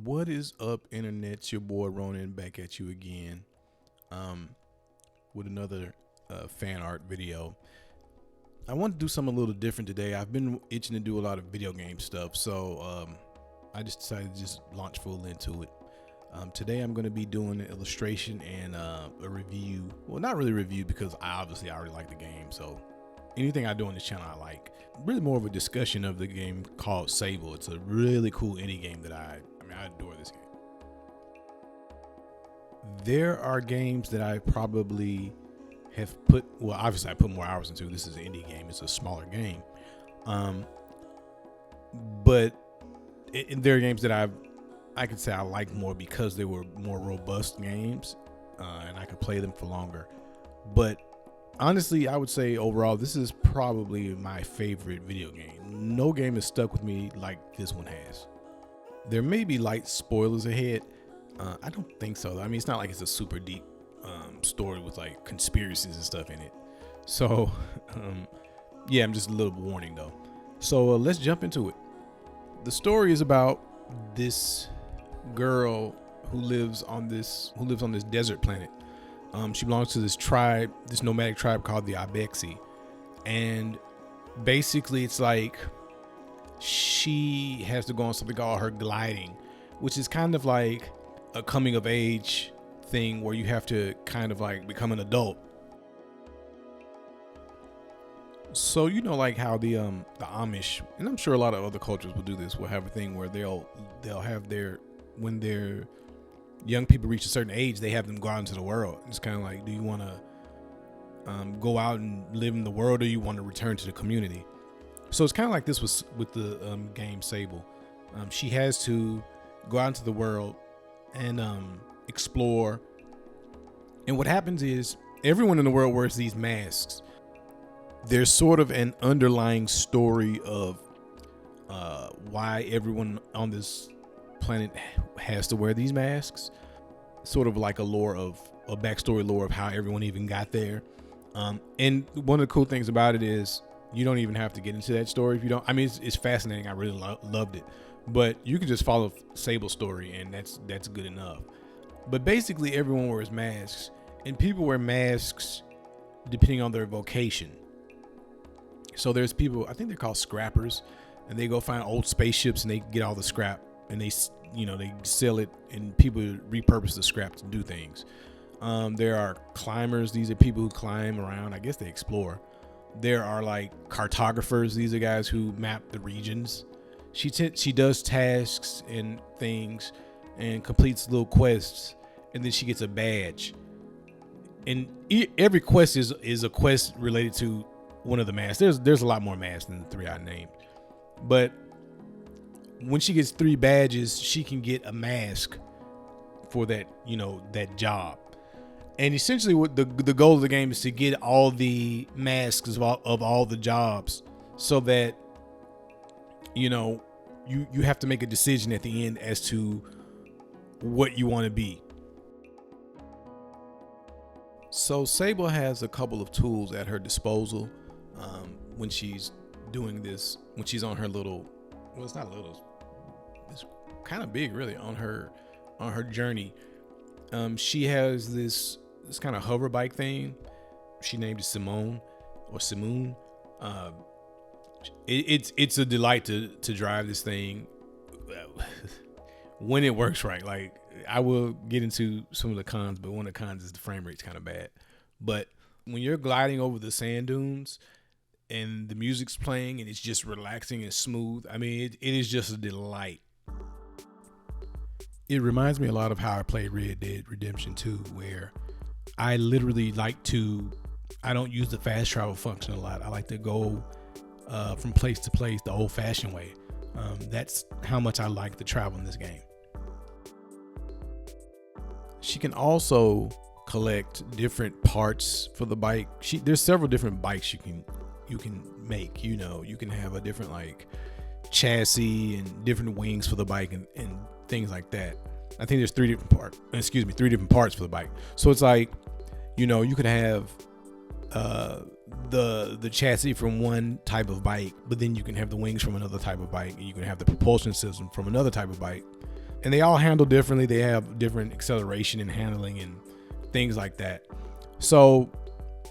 What is up, internet? It's your boy Ronan back at you again, with another fan art video. I want to do something a little different today. I've been itching to do a lot of video game stuff, so I just decided to just launch full into it. Today I'm going to be doing an illustration and a review. Well, not really a review because I already like the game, so anything I do on this channel I like. Really more of a discussion of the game called Sable. It's a really cool indie game that I adore this game. There are games that I probably have obviously I put more hours into. This is an indie game. It's a smaller game. But there are games that I could say I like more because they were more robust games, and I could play them for longer. But honestly, I would say overall, this is probably my favorite video game. No game has stuck with me like this one has. There may be light spoilers ahead. I don't think so. I mean, it's not like it's a super deep story with like conspiracies and stuff in it. So, yeah, I'm just a little warning though. So let's jump into it. The story is about this girl who lives on this desert planet. She belongs to this tribe, this nomadic tribe called the Ibexi, and basically it's like she has to go on something called her gliding, which is kind of like a coming of age thing where you have to kind of like become an adult. So like how the Amish, and I'm sure a lot of other cultures will do this, will have a thing where they'll have when their young people reach a certain age, they have them go out into the world. It's kind of like, do you want to go out and live in the world, or you want to return to the community? So it's kind of like this was with the game Sable. She has to go out into the world and explore. And what happens is everyone in the world wears these masks. There's sort of an underlying story of why everyone on this planet has to wear these masks. Sort of like a backstory lore of how everyone even got there. And one of the cool things about it is you don't even have to get into that story if you don't. I mean, it's fascinating. I really loved it, but you can just follow Sable's story, and that's good enough. But basically, everyone wears masks, and people wear masks depending on their vocation. So there's people, I think they're called scrappers, and they go find old spaceships and they get all the scrap, and they sell it, and people repurpose the scrap to do things. There are climbers. These are people who climb around. I guess they explore. There are like cartographers. These are guys who map the regions. She does tasks and things and completes little quests, and then she gets a badge. And every quest is a quest related to one of the masks. There's a lot more masks than the three I named, but when she gets 3 badges, she can get a mask for that that job. And essentially what the goal of the game is to get all the masks of all the jobs, so that you have to make a decision at the end as to what you want to be. So Sable has a couple of tools at her disposal when she's doing this, when she's on her little, well, it's not little, it's kind of big really, on her journey. She has this kind of hover bike thing. She named it Simone. It's a delight to drive this thing when it works right. Like, I will get into some of the cons, but one of the cons is the frame rate's kind of bad. But when you're gliding over the sand dunes and the music's playing and it's just relaxing and smooth, I mean, it is just a delight. It reminds me a lot of how I played Red Dead Redemption 2, where I literally I don't use the fast travel function a lot. I like to go from place to place the old fashioned way. That's how much I like to travel in this game. She can also collect different parts for the bike. There's several different bikes you can make. You can have a different like chassis and different wings for the bike and things like that. I think there's 3 different parts for the bike. So it's like, you could have the chassis from one type of bike, but then you can have the wings from another type of bike, and you can have the propulsion system from another type of bike. and they all handle differently. They have different acceleration and handling and things like that. So,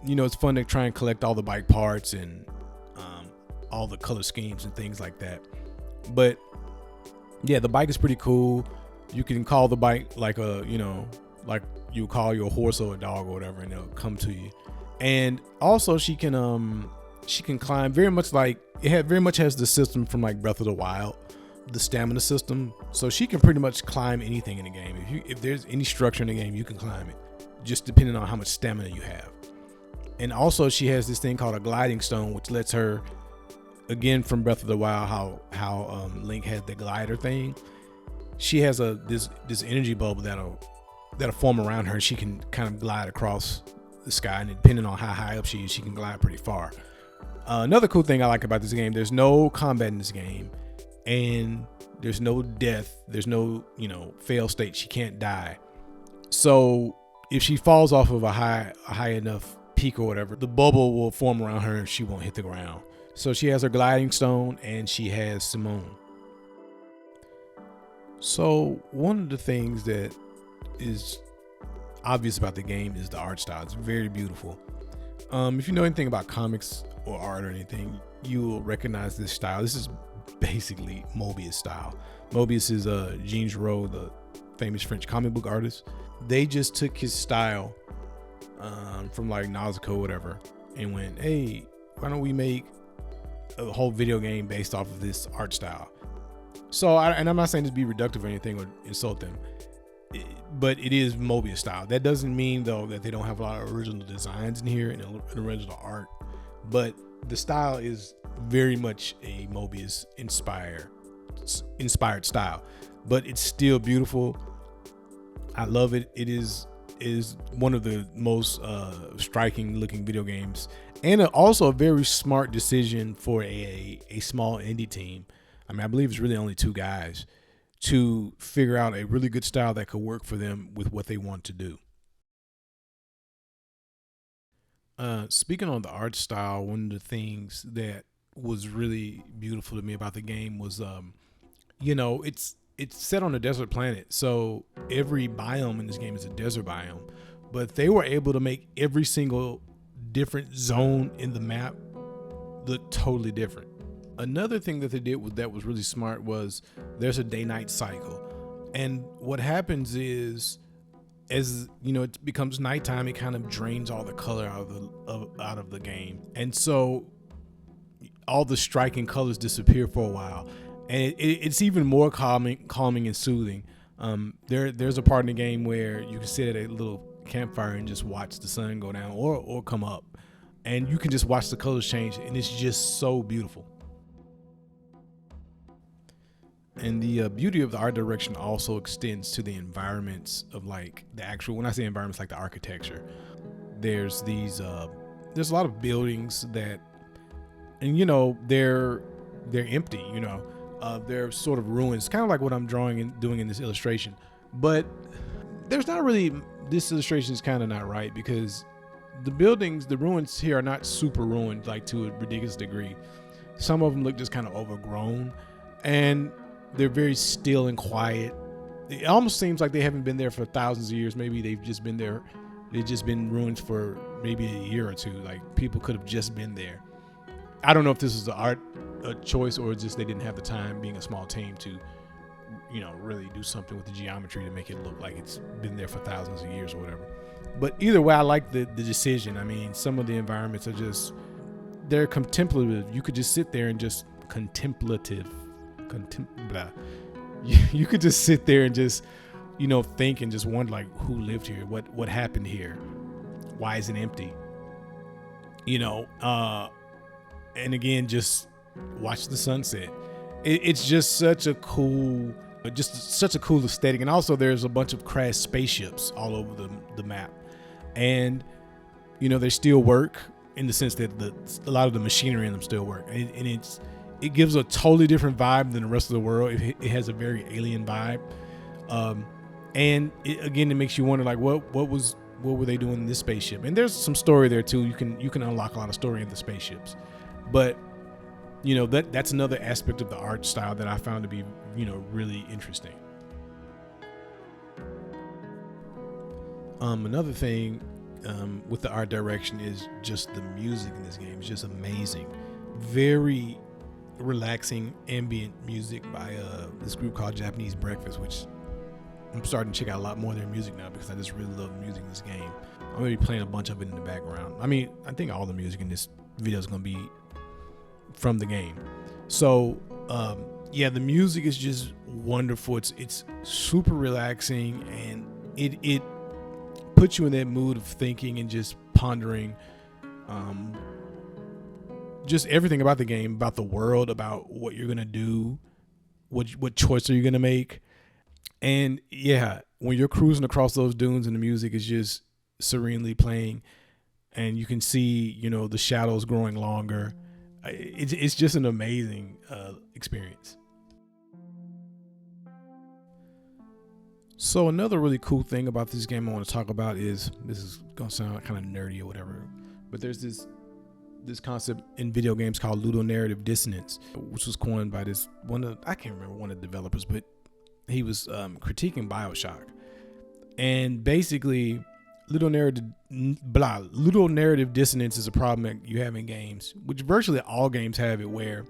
it's fun to try and collect all the bike parts and all the color schemes and things like that. But yeah, the bike is pretty cool. You can call the bike like like you call your horse or a dog or whatever, and it'll come to you. And also she can climb very much like very much has the system from like Breath of the Wild, the stamina system. So she can pretty much climb anything in the game. If there's any structure in the game, you can climb it, just depending on how much stamina you have. And also she has this thing called a gliding stone, which lets her, again from Breath of the Wild, how Link had the glider thing. She has this energy bubble that'll form around her. She can kind of glide across the sky, and depending on how high up she is, she can glide pretty far. Another cool thing I like about this game, there's no combat in this game, and there's no death. There's no fail state. She can't die. So if she falls off of a high enough peak or whatever, the bubble will form around her and she won't hit the ground. So she has her gliding stone and she has Simone. So one of the things that is obvious about the game is the art style. It's very beautiful. If you know anything about comics or art or anything, you will recognize this style. This is basically Mobius style. Mobius is Jean Giraud, the famous French comic book artist. They just took his style from like Nausicaa or whatever and went, hey, why don't we make a whole video game based off of this art style? So, and I'm not saying this to be reductive or anything or insult them, but it is Mobius style. That doesn't mean though that they don't have a lot of original designs in here and original art, but the style is very much a Mobius inspired style, but it's still beautiful. I love it. It is one of the most striking looking video games, and also a very smart decision for a small indie team. I mean, I believe it's really only 2 guys to figure out a really good style that could work for them with what they want to do. Speaking on the art style, one of the things that was really beautiful to me about the game was, it's set on a desert planet. So every biome in this game is a desert biome, but they were able to make every single different zone in the map look totally different. Another thing that they did that was really smart was there's a day-night cycle. And what happens is, as it becomes nighttime, it kind of drains all the color out of the game. And so all the striking colors disappear for a while. And it's even more calming and soothing. There's a part in the game where you can sit at a little campfire and just watch the sun go down or come up. And you can just watch the colors change, and it's just so beautiful. And the beauty of the art direction also extends to the environments of like the actual, when I say environments, like the architecture. There's there's a lot of buildings that, and they're empty, they're sort of ruins, kind of like what I'm drawing and doing in this illustration. But there's not really, this illustration is kind of not right, because the ruins here are not super ruined, like to a ridiculous degree. Some of them look just kind of overgrown, and they're very still and quiet. It almost seems like they haven't been there for thousands of years. Maybe they've just been ruins for maybe a year or two. Like people could have just been there. I don't know if this is a choice or just they didn't have the time, being a small team, to really do something with the geometry to make it look like it's been there for thousands of years or whatever. But either way, I like the decision. I mean, some of the environments are they're contemplative. You could just sit there and just you could just sit there and just think and just wonder, like, who lived here, what happened here, why is it empty, and again, just watch the sunset. It's just such a cool aesthetic. And also there's a bunch of crashed spaceships all over the map, and they still work in the sense that a lot of the machinery in them still work, and it gives a totally different vibe than the rest of the world. It has a very alien vibe, and it makes you wonder, like, what were they doing in this spaceship? And there's some story there too. You can unlock a lot of story in the spaceships, but that's another aspect of the art style that I found to be really interesting. Another thing with the art direction is just the music in this game. It's just amazing. Very relaxing ambient music by this group called Japanese Breakfast, which I'm starting to check out a lot more of their music now because I just really love the music in this game. I'm going to be playing a bunch of it in the background. I mean, I think all the music in this video is going to be from the game. So, yeah, the music is just wonderful. It's super relaxing, and it puts you in that mood of thinking and just pondering just everything about the game, about the world, about what you're going to do, what choice are you going to make. And yeah, when you're cruising across those dunes and the music is just serenely playing and you can see, you know, the shadows growing longer, it's just an amazing experience. So another really cool thing about this game I want to talk about is, this is going to sound kind of nerdy or whatever, but there's this concept in video games called ludonarrative dissonance, which was coined by this I can't remember one of the developers, but he was critiquing BioShock. And basically, ludonarrative dissonance is a problem that you have in games, which virtually all games have it, where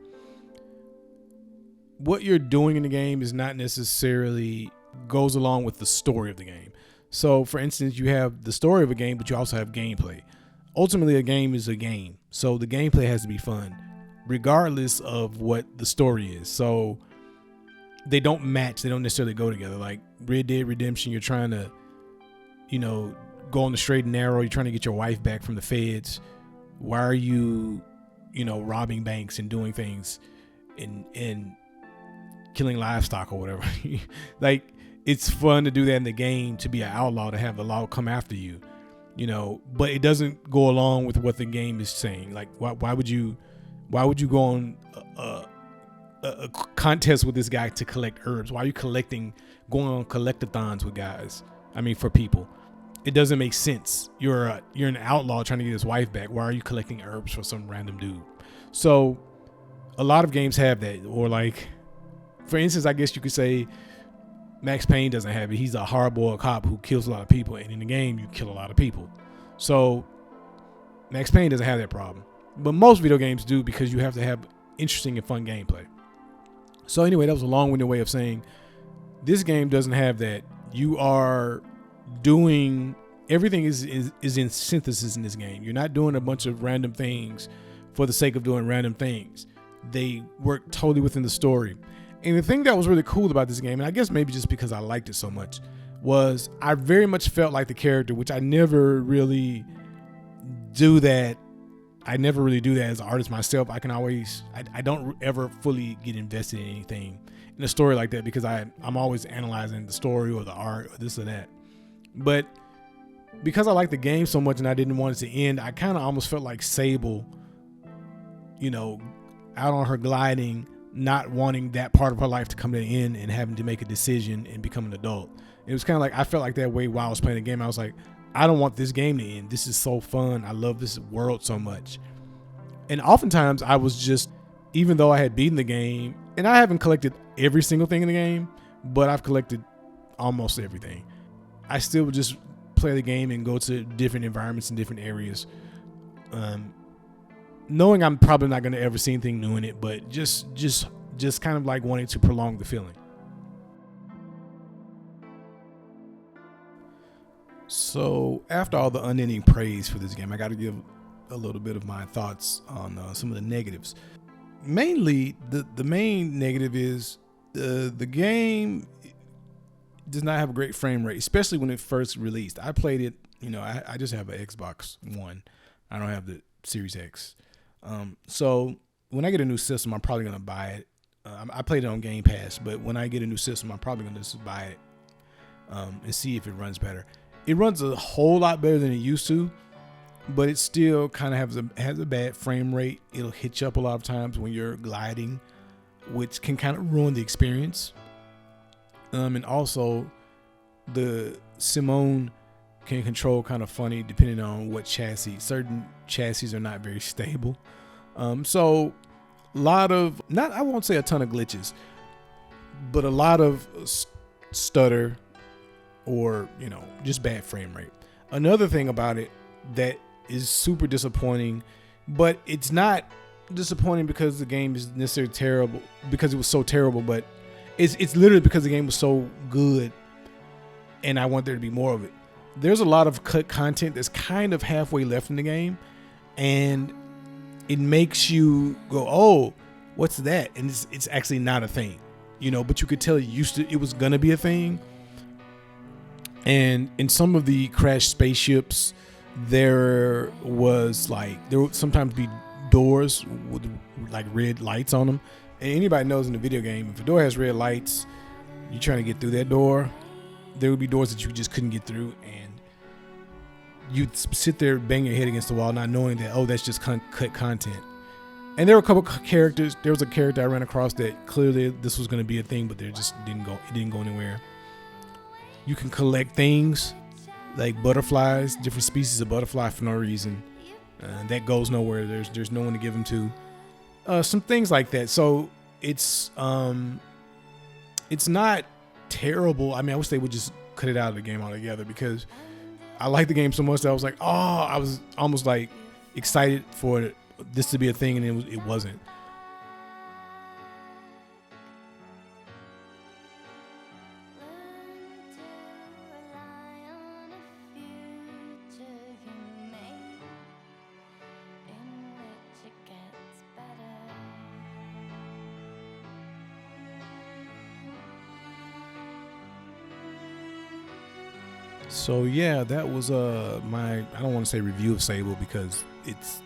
what you're doing in the game is not necessarily goes along with the story of the game. So, for instance, you have the story of a game, but you also have gameplay. Ultimately, a game is a game, so the gameplay has to be fun, regardless of what the story is. So they don't match. They don't necessarily go together. Like Red Dead Redemption, you're trying to, you know, go on the straight and narrow. You're trying to get your wife back from the feds. Why are you, you know, robbing banks and doing things and killing livestock or whatever? Like, it's fun to do that in the game, to be an outlaw, to have the law come after you, you know, but it doesn't go along with what the game is saying. Like, why would you go on a contest with this guy to collect herbs? Why are you going on collectathons with guys? I mean, for people, it doesn't make sense. You're an outlaw trying to get his wife back. Why are you collecting herbs for some random dude? So a lot of games have that. Or like, for instance, I guess you could say Max Payne doesn't have it. He's a hardboiled cop who kills a lot of people, and in the game you kill a lot of people. So Max Payne doesn't have that problem, but most video games do, because you have to have interesting and fun gameplay. So anyway, that was a long-winded way of saying this game doesn't have that. You are doing everything is in synthesis in this game. You're not doing a bunch of random things for the sake of doing random things. They work totally within the story. And the thing that was really cool about this game, and I guess maybe just because I liked it so much, was I very much felt like the character, which I never really do that. I never really do that as an artist myself. I don't ever fully get invested in anything in a story like that, because I'm always analyzing the story or the art or this or that. But because I liked the game so much and I didn't want it to end, I kind of almost felt like Sable, you know, out on her gliding, not wanting that part of her life to come to an end and having to make a decision and become an adult. It was kind of like, I felt like that way while I was playing the game. I was like, I don't want this game to end. This is so fun. I love this world so much. And oftentimes I was just, even though I had beaten the game, and I haven't collected every single thing in the game, but I've collected almost everything, I still would just play the game and go to different environments and different areas, knowing I'm probably not going to ever see anything new in it, but just kind of like wanting to prolong the feeling. So after all the unending praise for this game, I got to give a little bit of my thoughts on some of the negatives. Mainly, the main negative is the game does not have a great frame rate, especially when it first released. I played it, you know, I just have an Xbox One. I don't have the Series X. So when I get a new system, I'm probably going to buy it. I played it on Game Pass, but when I get a new system, I'm probably going to just buy it and see if it runs better. It runs a whole lot better than it used to, but it still kind of has a bad frame rate. It'll hit you up a lot of times when you're gliding, which can kind of ruin the experience. And also, the Simone can control kind of funny depending on what chassis. Certain chassis are not very stable. So a lot of, I won't say a ton of glitches, but a lot of stutter or, you know, just bad frame rate. Another thing about it that is super disappointing, but it's not disappointing because the game is necessarily terrible, because it was so terrible, but it's literally because the game was so good and I want there to be more of it. There's a lot of cut content that's kind of halfway left in the game, and it makes you go, oh, what's that? And it's actually not a thing, but you could tell it was gonna be a thing. And in some of the crashed spaceships, there would sometimes be doors with like red lights on them. And anybody knows in the video game, if a door has red lights, you're trying to get through that door, there would be doors that you just couldn't get through, and you'd sit there, bang your head against the wall, not knowing that, oh, that's just cut content. And there were a couple characters. There was a character I ran across that clearly this was going to be a thing, but they just didn't go anywhere. You can collect things like butterflies, different species of butterfly for no reason. That goes nowhere. There's no one to give them to. Some things like that. So it's not terrible. I mean, I wish they would just cut it out of the game altogether, because I like the game so much that I was like, I was almost like excited for this to be a thing, and it wasn't. So yeah, that was my, I don't want to say review of Sable, because it's,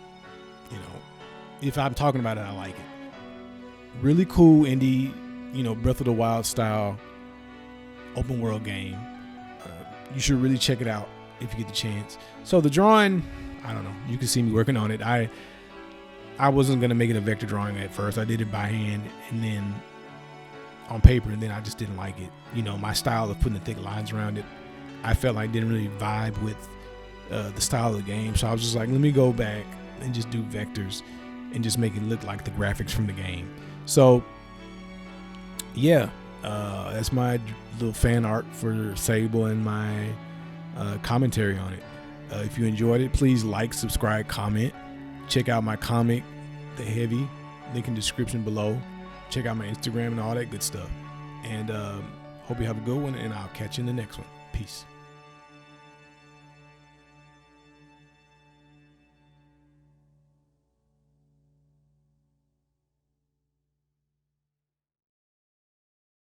if I'm talking about it, I like it. Really cool indie, Breath of the Wild style open world game. You should really check it out if you get the chance. So the drawing, I don't know, you can see me working on it. I wasn't gonna make it a vector drawing at first. I did it by hand and then on paper, and then I just didn't like it. My style of putting the thick lines around it, I felt like didn't really vibe with the style of the game. So I was just like, let me go back and just do vectors and just make it look like the graphics from the game. So yeah, that's my little fan art for Sable and my commentary on it. If you enjoyed it, please like, subscribe, comment. Check out my comic, The Heavy, link in the description below. Check out my Instagram and all that good stuff. And hope you have a good one, and I'll catch you in the next one. Peace.